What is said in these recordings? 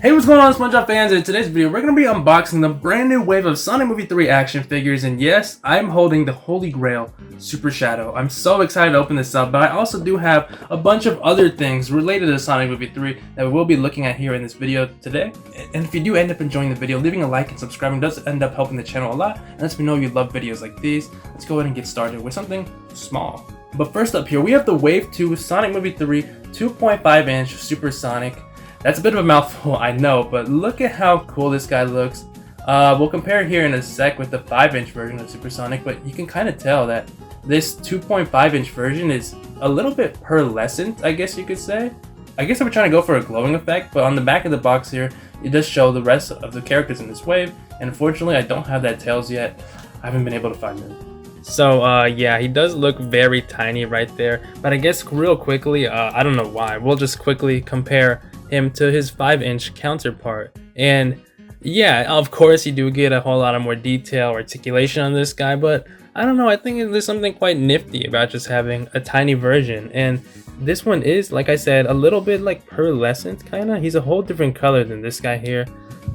Hey, what's going on, SpongeBob fans? In today's video, we're going to be unboxing the brand new wave of Sonic Movie 3 action figures, and yes, I'm holding the Holy Grail Super Shadow. I'm so excited to open this up, but I also do have a bunch of other things related to Sonic Movie 3 that we'll be looking at here in this video today. And if you do end up enjoying the video, leaving a like and subscribing does end up helping the channel a lot, and lets me know you love videos like these. Let's go ahead and get started with something small. But first up here, we have the Wave 2 Sonic Movie 3 2.5-inch Supersonic. That's a bit of a mouthful, I know, but look at how cool this guy looks. We'll compare it here in a sec with the 5-inch version of Supersonic, but you can kind of tell that this 2.5-inch version is a little bit pearlescent, I guess you could say. I guess I was trying to go for a glowing effect, but on the back of the box here, it does show the rest of the characters in this wave, and unfortunately I don't have that Tails yet. I haven't been able to find them. So yeah, he does look very tiny right there, but I guess real quickly, I don't know why, we'll just quickly compare him to his 5-inch counterpart. And yeah, of course you do get a whole lot of more detail, articulation on this guy, but I don't know, I think there's something quite nifty about just having a tiny version. And this one is, like I said, a little bit like pearlescent kinda. He's a whole different color than this guy here.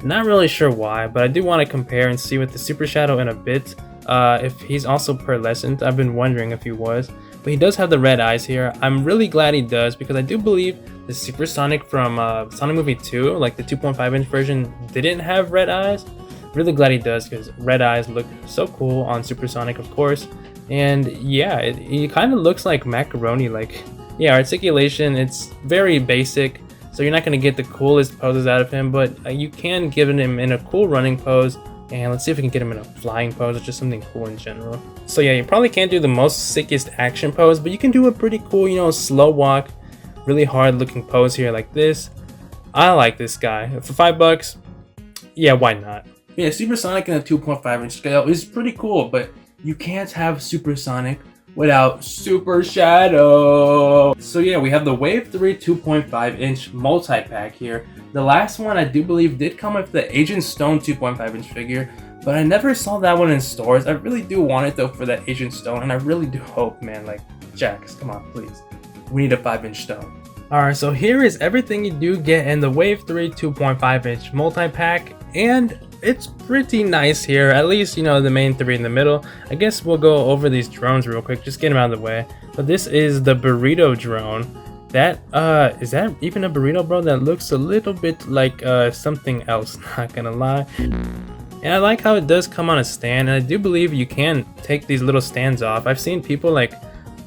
Not really sure why, but I do want to compare and see with the Super Shadow in a bit if he's also pearlescent. I've been wondering if he was, but he does have the red eyes here. I'm really glad he does, because I do believe the Supersonic from Sonic Movie 2, like the 2.5-inch version, didn't have red eyes. Really glad he does, because red eyes look so cool on Supersonic, of course. And yeah, he kind of looks like macaroni. Like, yeah, articulation, it's very basic, so you're not going to get the coolest poses out of him, but you can give him in a cool running pose. And let's see if we can get him in a flying pose, or just something cool in general. So yeah, you probably can't do the most sickest action pose, but you can do a pretty cool, you know, slow walk, really hard looking pose here like this. I like this guy. For $5, yeah, why not? Yeah, Supersonic in a 2.5-inch scale is pretty cool, but you can't have Supersonic without Super Shadow. So yeah, we have the Wave 3 2.5-inch multi-pack here. The last one I do believe did come with the Agent Stone 2.5-inch figure, but I never saw that one in stores. I really do want it though for that Agent Stone, and I really do hope, man, like, Jakks, come on, please. We need a 5-inch stone. Alright, so here is everything you do get in the Wave 3 2.5-inch multi-pack, and it's pretty nice here. At least, you know, the main three in the middle. I guess we'll go over these drones real quick, just get them out of the way. But this is the burrito drone. That is that even a burrito, bro? That looks a little bit like something else, not gonna lie. And I like how it does come on a stand, and I do believe you can take these little stands off. I've seen people like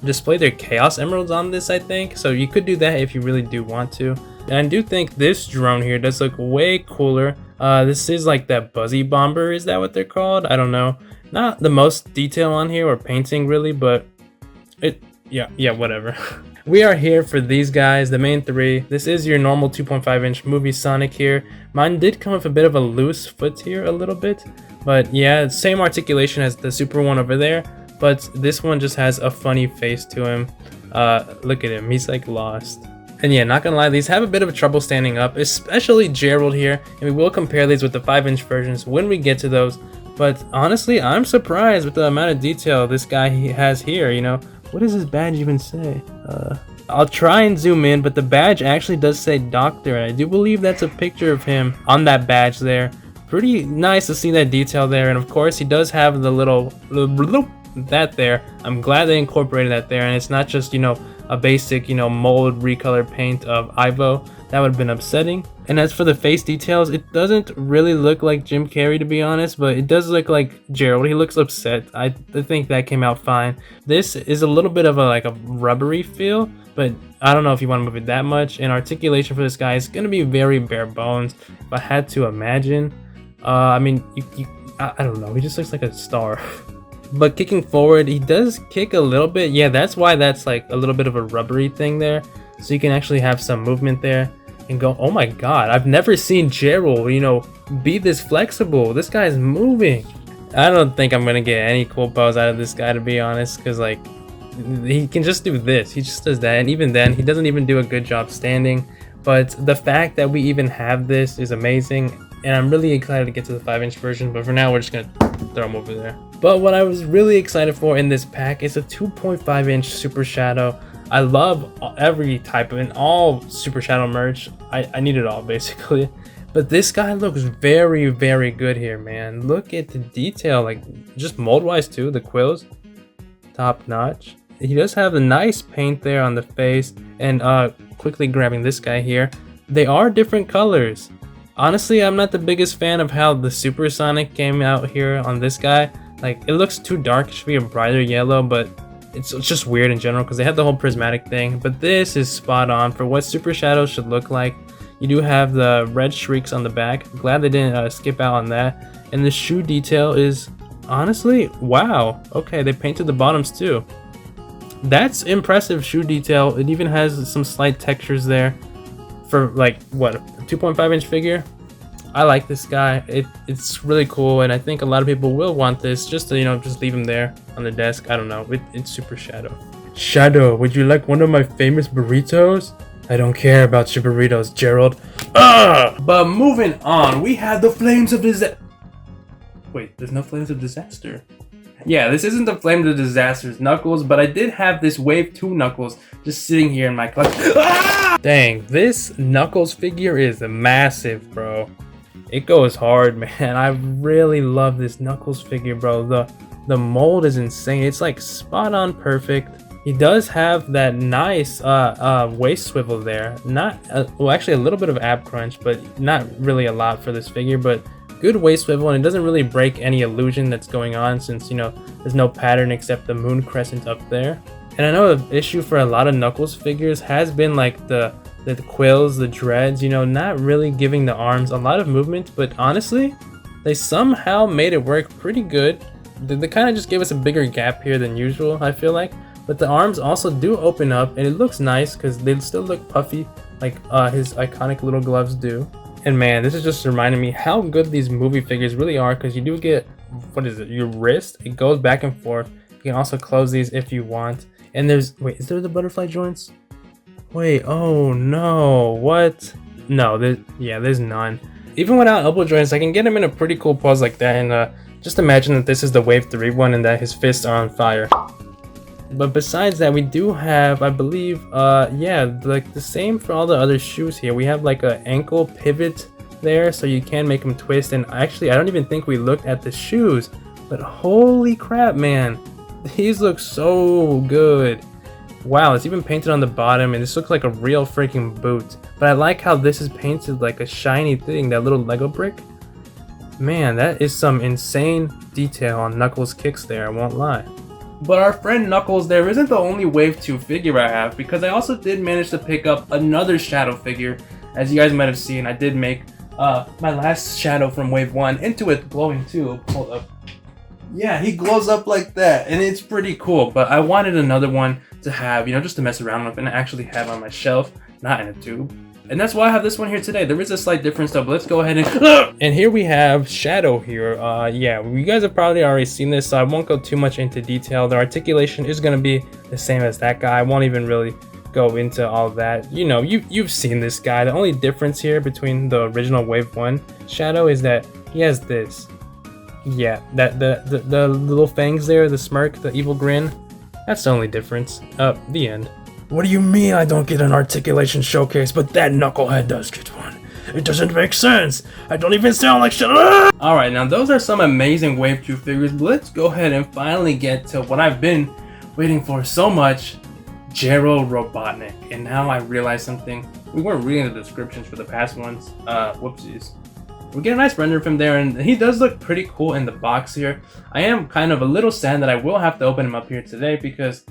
display their Chaos Emeralds on this, I think, so you could do that if you really do want to. And I do think this drone here does look way cooler. This is like that Buzzy Bomber, is that what they're called? I don't know. Not the most detail on here, or painting really, but yeah, whatever. We are here for these guys, the main three. This is your normal 2.5-inch movie Sonic here. Mine did come with a bit of a loose foot here, a little bit, but yeah, same articulation as the Super one over there, but this one just has a funny face to him. Look at him, he's like lost. And yeah, not gonna lie, these have a bit of trouble standing up, especially Gerald here, and we will compare these with the 5-inch versions when we get to those. But honestly, I'm surprised with the amount of detail this guy has here, you know. What does his badge even say? I'll try and zoom in, but the badge actually does say Doctor, and I do believe that's a picture of him on that badge there. Pretty nice to see that detail there, and of course he does have the little that there. I'm glad they incorporated that there, and it's not just, you know, a basic, you know, mold recolored paint of Ivo. That would have been upsetting. And as for the face details, it doesn't really look like Jim Carrey, to be honest, but it does look like Gerald. He looks upset. I think that came out fine. This is a little bit of a rubbery feel, but I don't know if you want to move it that much. And articulation for this guy is going to be very bare bones, if I had to imagine. I mean, I don't know. He just looks like a star. But kicking forward, he does kick a little bit. Yeah, that's why that's like a little bit of a rubbery thing there. So you can actually have some movement there and go, oh my god, I've never seen Gerald, you know, be this flexible. This guy's moving. I don't think I'm gonna get any cool pose out of this guy, to be honest, because like he can just do this. He just does that, and even then he doesn't even do a good job standing. But the fact that we even have this is amazing, and I'm really excited to get to the 5-inch version, but for now we're just gonna throw him over there. But what I was really excited for in this pack is a 2.5-inch Super Shadow. I love every type of, and all Super Shadow merch. I need it all basically. But this guy looks very, very good here, man. Look at the detail, like just mold wise too, the quills, top notch. He does have a nice paint there on the face. And quickly grabbing this guy here, they are different colors. Honestly, I'm not the biggest fan of how the Supersonic came out here on this guy. Like, it looks too dark. It should be a brighter yellow, but it's just weird in general because they have the whole prismatic thing. But this is spot on for what Super Shadow should look like. You do have the red streaks on the back. Glad they didn't skip out on that. And the shoe detail is honestly, wow. Okay, they painted the bottoms too. That's impressive shoe detail. It even has some slight textures there for like what, a 2.5-inch figure. I like this guy. It's really cool, and I think a lot of people will want this just to, you know, just leave him there on the desk. I don't know. It's Super Shadow. Shadow, would you like one of my famous burritos? I don't care about your burritos, Gerald. But moving on, we have the Flames of Disaster. Wait, there's no Flames of Disaster. Yeah, this isn't the Flames of Disaster's Knuckles, but I did have this Wave 2 Knuckles just sitting here in my collection. Dang, this Knuckles figure is massive, bro. It goes hard, man. I really love this Knuckles figure, bro. The mold is insane. It's like spot on perfect. He does have that nice waist swivel there. Not well, actually a little bit of ab crunch, but not really a lot for this figure. But good waist swivel, and it doesn't really break any illusion that's going on since, you know, there's no pattern except the moon crescent up there. And I know the issue for a lot of Knuckles figures has been like the quills, the dreads, you know, not really giving the arms a lot of movement, but honestly, they somehow made it work pretty good. They kind of just gave us a bigger gap here than usual, I feel like. But the arms also do open up, and it looks nice because they still look puffy like his iconic little gloves do. And man, this is just reminding me how good these movie figures really are, because you do get, what is it, your wrist? It goes back and forth. You can also close these if you want. And there's, wait, is there the butterfly joints? Wait, oh no, what? No, there's none. Even without elbow joints, I can get him in a pretty cool pose like that, and just imagine that this is the Wave 3 one and that his fists are on fire. But besides that, we do have, I believe, yeah, like the same for all the other shoes here. We have like an ankle pivot there, so you can make them twist. And actually, I don't even think we looked at the shoes, but holy crap, man, these look so good. Wow, it's even painted on the bottom, and this looks like a real freaking boot. But I like how this is painted like a shiny thing, that little Lego brick. Man, that is some insane detail on Knuckles' kicks there, I won't lie. But our friend Knuckles there isn't the only Wave 2 figure I have, because I also did manage to pick up another Shadow figure. As you guys might have seen, I did make my last Shadow from Wave 1 into it glowing too. Hold up. Yeah, he glows up like that, and it's pretty cool. But I wanted another one to have, you know, just to mess around with and actually have on my shelf, not in a tube. And that's why I have this one here today. There is a slight difference though, but let's go ahead and... And here we have Shadow here. Yeah, you guys have probably already seen this, so I won't go too much into detail. The articulation is going to be the same as that guy. I won't even really go into all of that. You know, you've seen this guy. The only difference here between the original Wave 1 Shadow is that he has this. Yeah, that the little fangs there, the smirk, the evil grin. That's the only difference. The end. What do you mean I don't get an articulation showcase, but that knucklehead does get one? It doesn't make sense. I don't even sound like shit. Alright, now those are some amazing Wave 2 figures, but let's go ahead and finally get to what I've been waiting for so much, Gerald Robotnik. And now I realize something. We weren't reading the descriptions for the past ones. Whoopsies. We get a nice render from there, and he does look pretty cool in the box here. I am kind of a little sad that I will have to open him up here today, because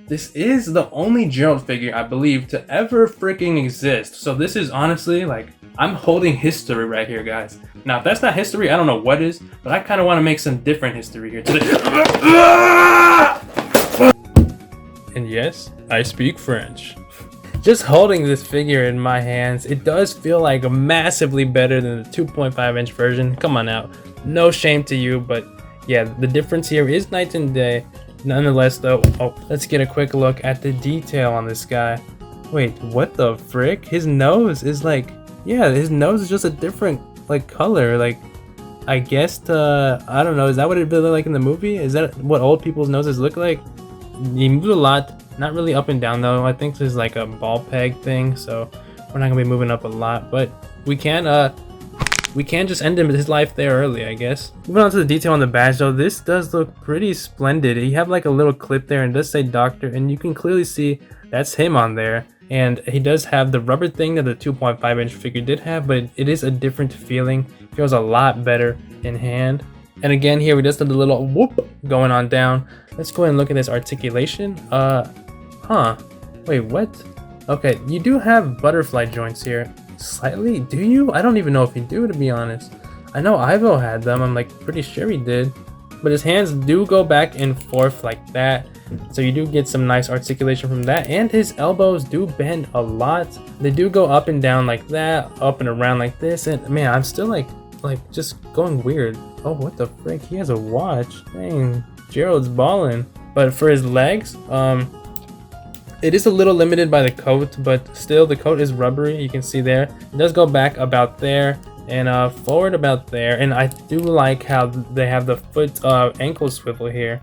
this is the only Gerald figure, I believe, to ever freaking exist. So this is honestly, like, I'm holding history right here, guys. Now, if that's not history, I don't know what is, but I kind of want to make some different history here today. And yes, I speak French. Just holding this figure in my hands, it does feel like massively better than the 2.5-inch version. Come on now, no shame to you, but yeah, the difference here is night and day. Nonetheless though, let's get a quick look at the detail on this guy. Wait, what the frick? His nose is like, yeah, his nose is just a different like color. Like, I guess I don't know, is that what it looked like in the movie? Is that what old people's noses look like? He moved a lot, not really up and down though. I think there's like a ball peg thing, so we're not gonna be moving up a lot, but we can we can just end his life there early, I guess. Moving on to the detail on the badge though, this does look pretty splendid. You have like a little clip there and it does say doctor, and you can clearly see that's him on there. And he does have the rubber thing that the 2.5 inch figure did have, but it is a different feeling. Feels a lot better in hand. And again, here we just did the little whoop going on down. Let's go ahead and look at this articulation. Wait, what? Okay, you do have butterfly joints here. Slightly? Do you? I don't even know if you do, to be honest. I know Ivo had them. I'm like pretty sure he did. But his hands do go back and forth like that. So you do get some nice articulation from that, and his elbows do bend a lot. They do go up and down like that, up and around like this, and man, I'm still like just going weird. Oh, what the frick? He has a watch. Dang, Gerald's balling. But for his legs, it is a little limited by the coat, but still the coat is rubbery. You can see there. It does go back about there and forward about there, and I do like how they have the foot ankle swivel here.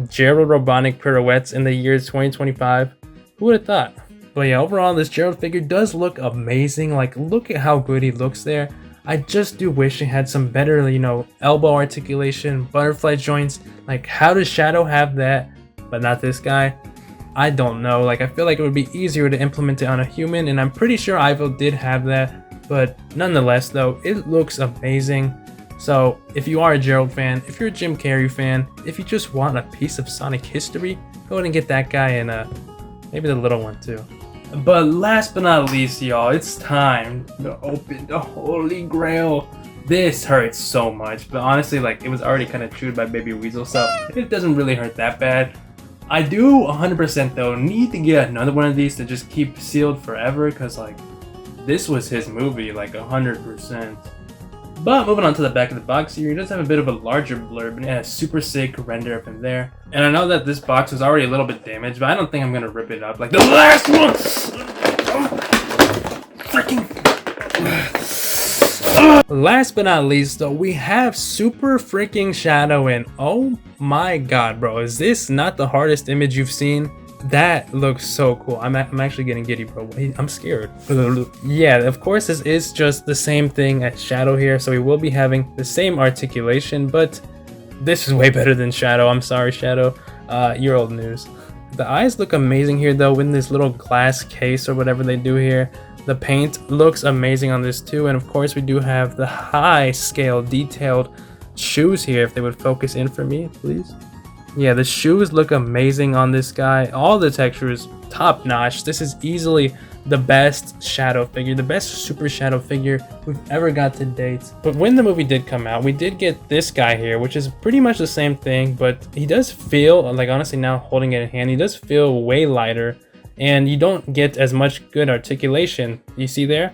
Gerald Robotnik pirouettes in the year 2025. Who would have thought? But yeah, overall this Gerald figure does look amazing. Like, look at how good he looks there. I just do wish he had some better, you know, elbow articulation, butterfly joints. Like, how does Shadow have that but not this guy? I don't know. Like, I feel like it would be easier to implement it on a human, and I'm pretty sure Ivo did have that. But nonetheless though, it looks amazing. So if you are a Gerald fan, if you're a Jim Carrey fan, if you just want a piece of Sonic history, go ahead and get that guy, and maybe the little one too. But last but not least, y'all, it's time to open the Holy Grail. This hurts so much, but honestly, like, it was already kind of chewed by Baby Weasel, so it doesn't really hurt that bad. I do 100% though need to get another one of these to just keep sealed forever, because like, this was his movie, like 100%. But moving on to the back of the box here, it does have a bit of a larger blurb, and it has super sick render up in there. And I know that this box was already a little bit damaged, but I don't think I'm gonna rip it up like the last one. Freaking. Last but not least though, we have Super Freaking Shadow, and oh my god, bro, is this not the hardest image you've seen? That looks so cool. I'm actually getting giddy, bro. I'm scared. Yeah, of course this is just the same thing as Shadow here, so we will be having the same articulation, but this is way better than Shadow. I'm sorry, Shadow. You're old news. The eyes look amazing here though, in this little glass case or whatever they do here. The paint looks amazing on this too, and of course we do have the high scale detailed shoes here. If they would focus in for me, please. Yeah, the shoes look amazing on this guy. All the texture is top notch. This is easily the best Shadow figure, the best Super Shadow figure we've ever got to date. But when the movie did come out, we did get this guy here, which is pretty much the same thing, but he does feel, like honestly now holding it in hand, he does feel way lighter, and you don't get as much good articulation. You see there?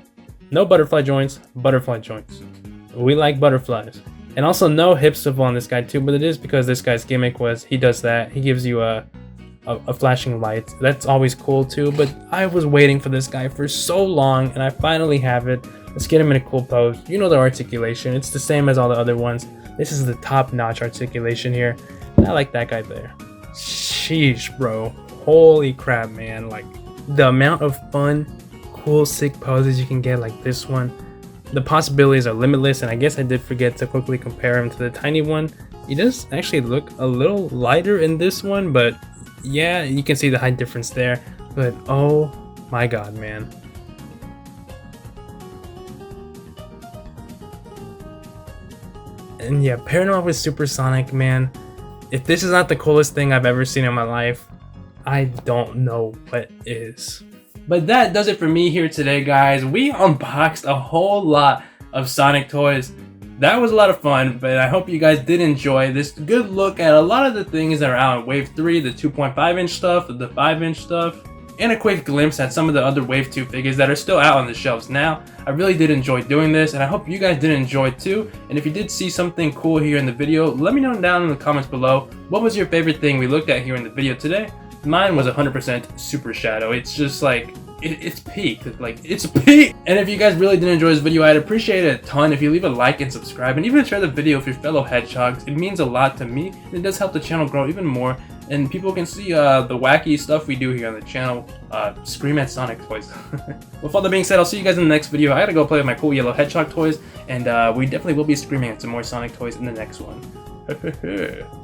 No butterfly joints, butterfly joints. We like butterflies. And also no hip swivel on this guy too, but it is because this guy's gimmick was he does that. He gives you a flashing light. That's always cool too, but I was waiting for this guy for so long, and I finally have it. Let's get him in a cool pose. You know the articulation. It's the same as all the other ones. This is the top-notch articulation here. And I like that guy there. Sheesh, bro. Holy crap, man. Like, the amount of fun, cool, sick poses you can get like this one. The possibilities are limitless, and I guess I did forget to quickly compare him to the tiny one. He does actually look a little lighter in this one, but yeah, you can see the height difference there. But oh my god, man. And yeah, pairing him with Supersonic, man. If this is not the coolest thing I've ever seen in my life, I don't know what is. But that does it for me here today, guys. We unboxed a whole lot of Sonic toys. That was a lot of fun, but I hope you guys did enjoy this good look at a lot of the things that are out in Wave 3, the 2.5 inch stuff, the 5 inch stuff, and a quick glimpse at some of the other Wave 2 figures that are still out on the shelves now. I really did enjoy doing this, and I hope you guys did enjoy too. And if you did see something cool here in the video, let me know down in the comments below. What was your favorite thing we looked at here in the video today? Mine was 100% Super Shadow. It's just like, it's peak. Like, it's peak! And if you guys really did enjoy this video, I'd appreciate it a ton if you leave a like and subscribe, and even share the video with your fellow hedgehogs. It means a lot to me, and it does help the channel grow even more. and people can see the wacky stuff we do here on the channel. Scream at Sonic toys. With all that being said, I'll see you guys in the next video. I gotta go play with my cool yellow hedgehog toys, and we definitely will be screaming at some more Sonic toys in the next one.